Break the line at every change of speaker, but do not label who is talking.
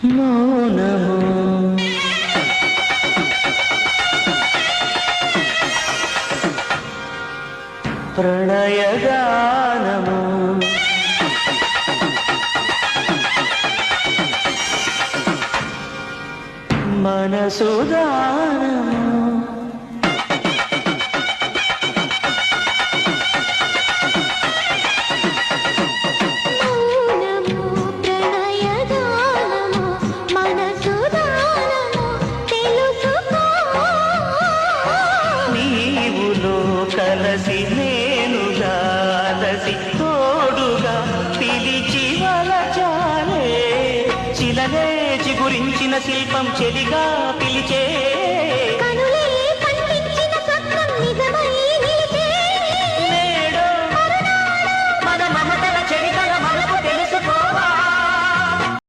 మౌనము ప్రణయగానము మనసుదానము కలసి నేనుగా దసి తోడుగా పిలిచి వలచాలే చిలనే చిగురించిన శిల్పం చెలిగా పిలిచే